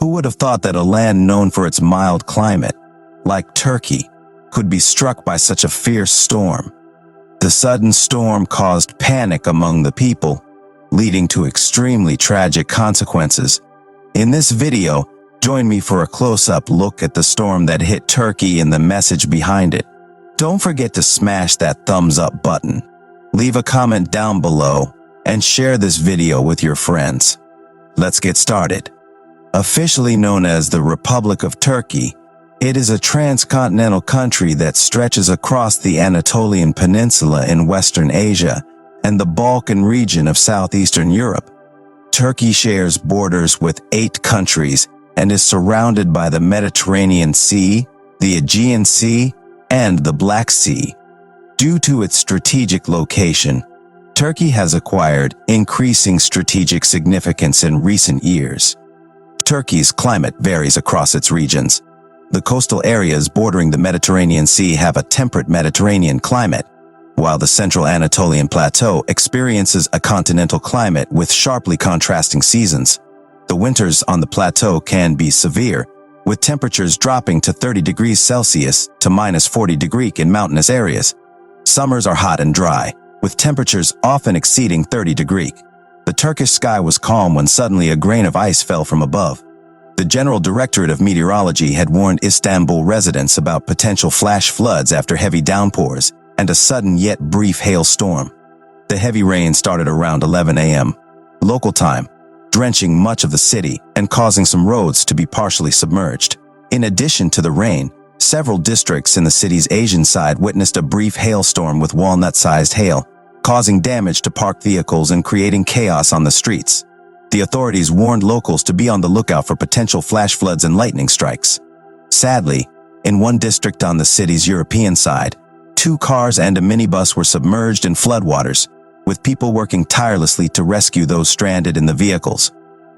Who would have thought that a land known for its mild climate, like Turkey, could be struck by such a fierce storm? The sudden storm caused panic among the people, leading to extremely tragic consequences. In this video, join me for a close-up look at the storm that hit Turkey and the message behind it. Don't forget to smash that thumbs up button, leave a comment down below, and share this video with your friends. Let's get started. Officially known as the Republic of Turkey, it is a transcontinental country that stretches across the Anatolian Peninsula in Western Asia and the Balkan region of southeastern Europe. Turkey shares borders with 8 countries and is surrounded by the Mediterranean Sea, the Aegean Sea, and the Black Sea. Due to its strategic location, Turkey has acquired increasing strategic significance in recent years. Turkey's climate varies across its regions. The coastal areas bordering the Mediterranean Sea have a temperate Mediterranean climate, while the central Anatolian Plateau experiences a continental climate with sharply contrasting seasons. The winters on the plateau can be severe, with temperatures dropping to 30 degrees Celsius to minus 40 degrees in mountainous areas. Summers are hot and dry, with temperatures often exceeding 30 degrees. The Turkish sky was calm when suddenly a grain of ice fell from above. The General Directorate of Meteorology had warned Istanbul residents about potential flash floods after heavy downpours and a sudden yet brief hailstorm. The heavy rain started around 11 a.m. local time, drenching much of the city and causing some roads to be partially submerged. In addition to the rain, several districts in the city's Asian side witnessed a brief hailstorm with walnut-sized hail, causing damage to parked vehicles and creating chaos on the streets. The authorities warned locals to be on the lookout for potential flash floods and lightning strikes. Sadly, in one district on the city's European side, 2 cars and a minibus were submerged in floodwaters, with people working tirelessly to rescue those stranded in the vehicles.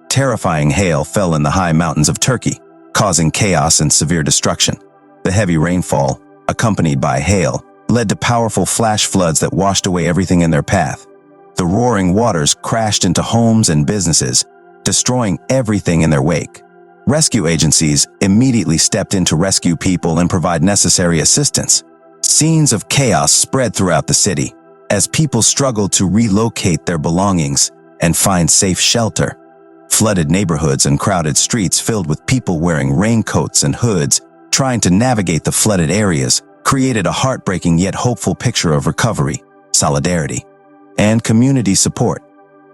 Terrifying hail fell in the high mountains of Turkey, causing chaos and severe destruction. The heavy rainfall, accompanied by hail, led to powerful flash floods that washed away everything in their path. The roaring waters crashed into homes and businesses, destroying everything in their wake. Rescue agencies immediately stepped in to rescue people and provide necessary assistance. Scenes of chaos spread throughout the city as people struggled to relocate their belongings and find safe shelter. Flooded neighborhoods and crowded streets filled with people wearing raincoats and hoods, trying to navigate the flooded areas, created a heartbreaking yet hopeful picture of recovery, solidarity, and community support.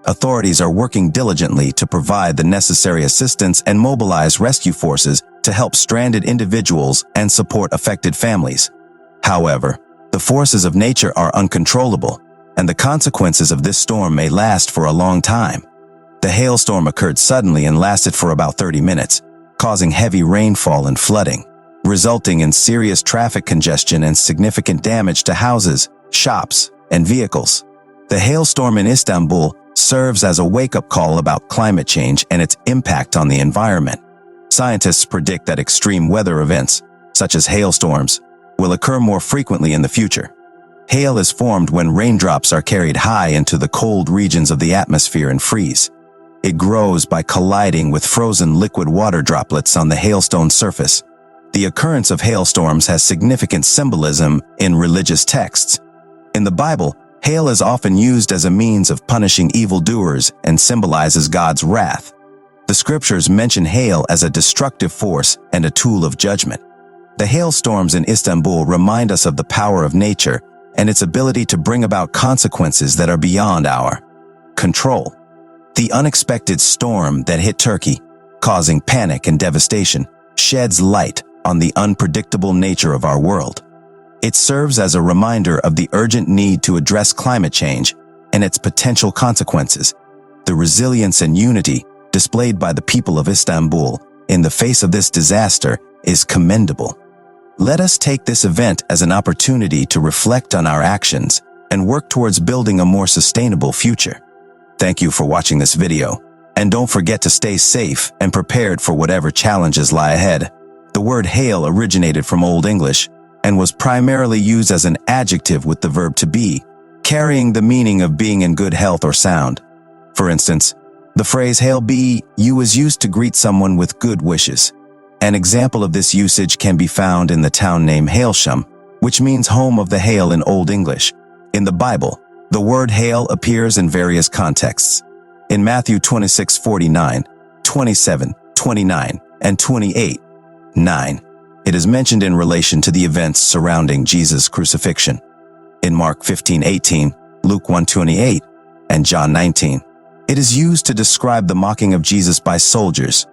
Authorities are working diligently to provide the necessary assistance and mobilize rescue forces to help stranded individuals and support affected families. However, the forces of nature are uncontrollable, and the consequences of this storm may last for a long time. The hailstorm occurred suddenly and lasted for about 30 minutes, causing heavy rainfall and flooding, resulting in serious traffic congestion and significant damage to houses, shops, and vehicles. The hailstorm in Istanbul serves as a wake-up call about climate change and its impact on the environment. Scientists predict that extreme weather events, such as hailstorms, will occur more frequently in the future. Hail is formed when raindrops are carried high into the cold regions of the atmosphere and freeze. It grows by colliding with frozen liquid water droplets on the hailstone surface. The occurrence of hailstorms has significant symbolism in religious texts. In the Bible, hail is often used as a means of punishing evildoers and symbolizes God's wrath. The scriptures mention hail as a destructive force and a tool of judgment. The hailstorms in Istanbul remind us of the power of nature and its ability to bring about consequences that are beyond our control. The unexpected storm that hit Turkey, causing panic and devastation, sheds light on the unpredictable nature of our world. It serves as a reminder of the urgent need to address climate change and its potential consequences. The resilience and unity displayed by the people of Istanbul in the face of this disaster is commendable. Let us take this event as an opportunity to reflect on our actions and work towards building a more sustainable future. Thank you for watching this video, and don't forget to stay safe and prepared for whatever challenges lie ahead. The word hail originated from Old English and was primarily used as an adjective with the verb to be, carrying the meaning of being in good health or sound. For instance, The phrase "Hail be you" is used to greet someone with good wishes. An example of this usage can be found in the town name Hailsham, which means home of the hail in Old English. In the Bible, the word hail appears in various contexts. In Matthew 26:49, 27, 29, and 28:9, it is mentioned in relation to the events surrounding Jesus' crucifixion. In Mark 15:18, Luke 1:28, and John 19, it is used to describe the mocking of Jesus by soldiers.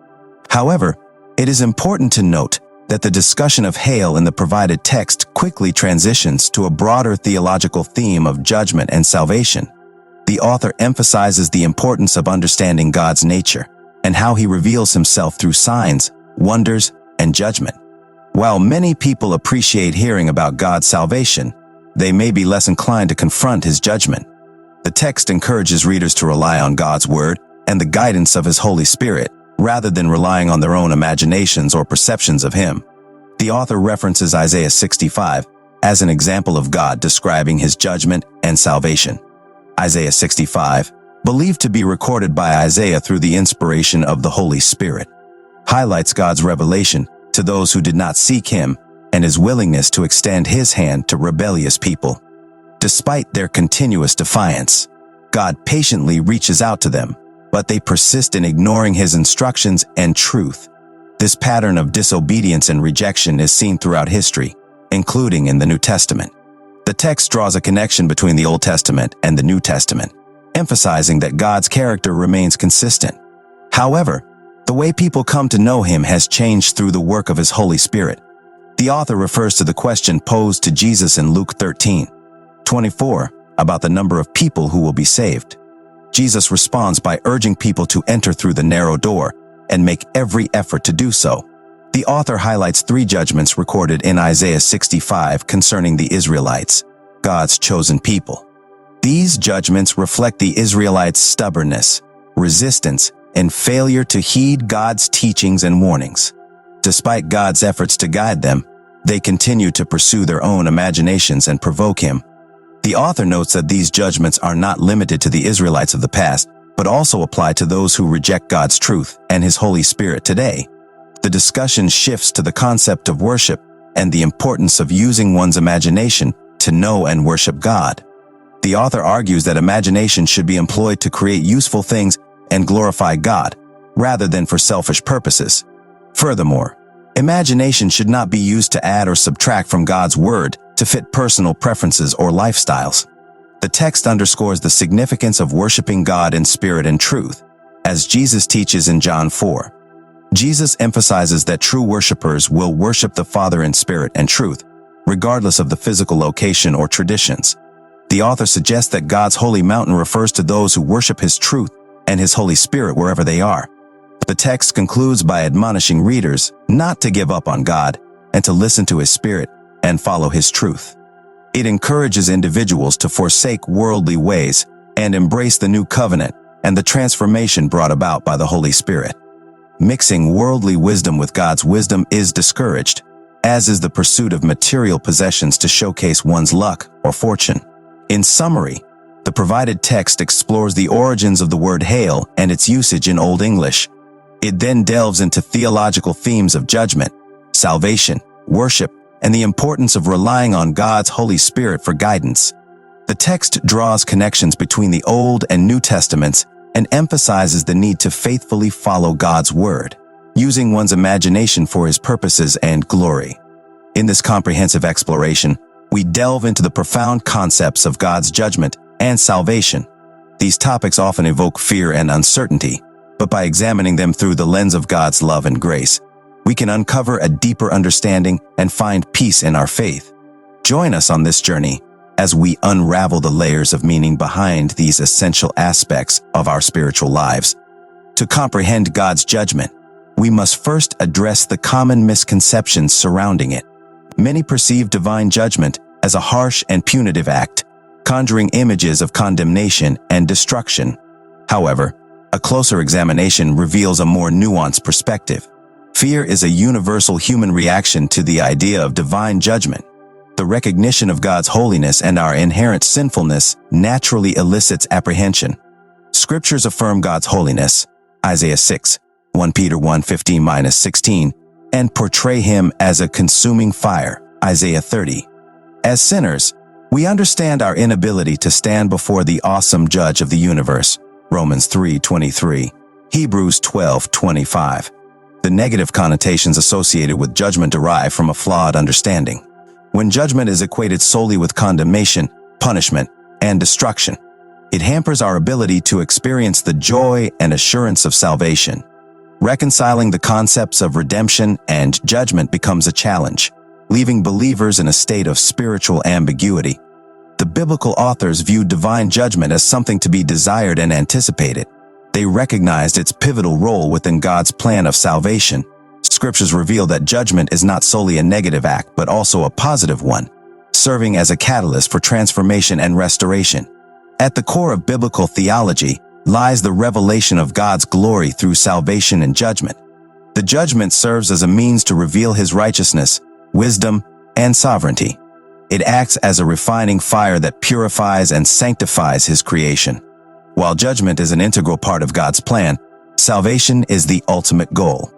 However, it is important to note that the discussion of hail in the provided text quickly transitions to a broader theological theme of judgment and salvation. The author emphasizes the importance of understanding God's nature and how he reveals himself through signs, wonders, and judgment. While many people appreciate hearing about God's salvation, they may be less inclined to confront his judgment. The text encourages readers to rely on God's word and the guidance of his Holy Spirit, rather than relying on their own imaginations or perceptions of him. The author references Isaiah 65 as an example of God describing his judgment and salvation. Isaiah 65, believed to be recorded by Isaiah through the inspiration of the Holy Spirit, highlights God's revelation to those who did not seek him and his willingness to extend his hand to rebellious people. Despite their continuous defiance, God patiently reaches out to them, but they persist in ignoring his instructions and truth. This pattern of disobedience and rejection is seen throughout history, including in the New Testament. The text draws a connection between the Old Testament and the New Testament, emphasizing that God's character remains consistent. However, the way people come to know him has changed through the work of his Holy Spirit. The author refers to the question posed to Jesus in Luke 13:24 about the number of people who will be saved. Jesus responds by urging people to enter through the narrow door and make every effort to do so. The author highlights three judgments recorded in Isaiah 65 concerning the Israelites, God's chosen people. These judgments reflect the Israelites' stubbornness, resistance, and failure to heed God's teachings and warnings. Despite God's efforts to guide them, they continue to pursue their own imaginations and provoke him. The author notes that these judgments are not limited to the Israelites of the past, but also apply to those who reject God's truth and his Holy Spirit today. The discussion shifts to the concept of worship and the importance of using one's imagination to know and worship God. The author argues that imagination should be employed to create useful things and glorify God, rather than for selfish purposes. Furthermore, imagination should not be used to add or subtract from God's word to fit personal preferences or lifestyles. The text underscores the significance of worshiping God in spirit and truth, as Jesus teaches in John 4. Jesus emphasizes that true worshipers will worship the Father in spirit and truth, regardless of the physical location or traditions. The author suggests that God's holy mountain refers to those who worship his truth and his Holy Spirit wherever they are. The text concludes by admonishing readers not to give up on God and to listen to his Spirit and follow his truth. It encourages individuals to forsake worldly ways and embrace the new covenant and the transformation brought about by the Holy Spirit. Mixing worldly wisdom with God's wisdom is discouraged, as is the pursuit of material possessions to showcase one's luck or fortune. In summary, the provided text explores the origins of the word hail and its usage in Old English. It then delves into theological themes of judgment, salvation, worship, and the importance of relying on God's Holy Spirit for guidance. The text draws connections between the Old and New Testaments and emphasizes the need to faithfully follow God's word, using one's imagination for his purposes and glory. In this comprehensive exploration, we delve into the profound concepts of God's judgment and salvation. These topics often evoke fear and uncertainty, but by examining them through the lens of God's love and grace, we can uncover a deeper understanding and find peace in our faith. Join us on this journey as we unravel the layers of meaning behind these essential aspects of our spiritual lives. To comprehend God's judgment, we must first address the common misconceptions surrounding it. Many perceive divine judgment as a harsh and punitive act, conjuring images of condemnation and destruction. However, a closer examination reveals a more nuanced perspective. Fear is a universal human reaction to the idea of divine judgment. The recognition of God's holiness and our inherent sinfulness naturally elicits apprehension. Scriptures affirm God's holiness, Isaiah 6, 1 Peter 1:15-16, and portray him as a consuming fire, Isaiah 30. As sinners, we understand our inability to stand before the awesome judge of the universe, Romans 3:23, Hebrews 12:25. The negative connotations associated with judgment derive from a flawed understanding. When judgment is equated solely with condemnation, punishment, and destruction, it hampers our ability to experience the joy and assurance of salvation. Reconciling the concepts of redemption and judgment becomes a challenge, leaving believers in a state of spiritual ambiguity. The biblical authors viewed divine judgment as something to be desired and anticipated. They recognized its pivotal role within God's plan of salvation. Scriptures reveal that judgment is not solely a negative act, but also a positive one, serving as a catalyst for transformation and restoration. At the core of biblical theology lies the revelation of God's glory through salvation and judgment. The judgment serves as a means to reveal his righteousness, wisdom, and sovereignty. It acts as a refining fire that purifies and sanctifies his creation. While judgment is an integral part of God's plan, salvation is the ultimate goal.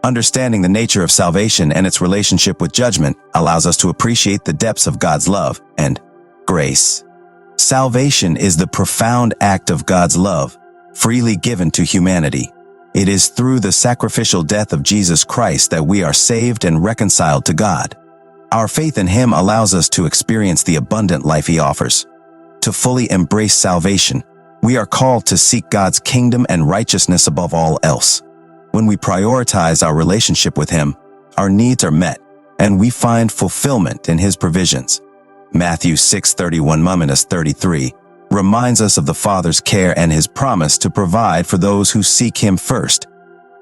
Understanding the nature of salvation and its relationship with judgment allows us to appreciate the depths of God's love and grace. Salvation is the profound act of God's love, freely given to humanity. It is through the sacrificial death of Jesus Christ that we are saved and reconciled to God. Our faith in him allows us to experience the abundant life he offers. To fully embrace salvation, we are called to seek God's kingdom and righteousness above all else. When we prioritize our relationship with him, our needs are met, and we find fulfillment in his provisions. Matthew 6:31-33 reminds us of the Father's care and his promise to provide for those who seek him first.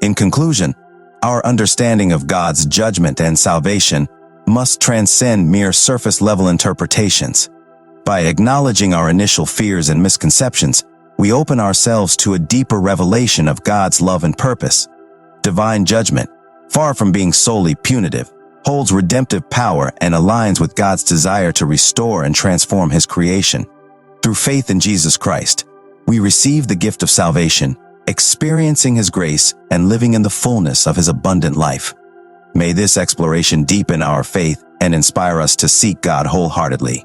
In conclusion, our understanding of God's judgment and salvation must transcend mere surface-level interpretations. By acknowledging our initial fears and misconceptions, we open ourselves to a deeper revelation of God's love and purpose. Divine judgment, far from being solely punitive, holds redemptive power and aligns with God's desire to restore and transform his creation. Through faith in Jesus Christ, we receive the gift of salvation, experiencing his grace and living in the fullness of his abundant life. May this exploration deepen our faith and inspire us to seek God wholeheartedly.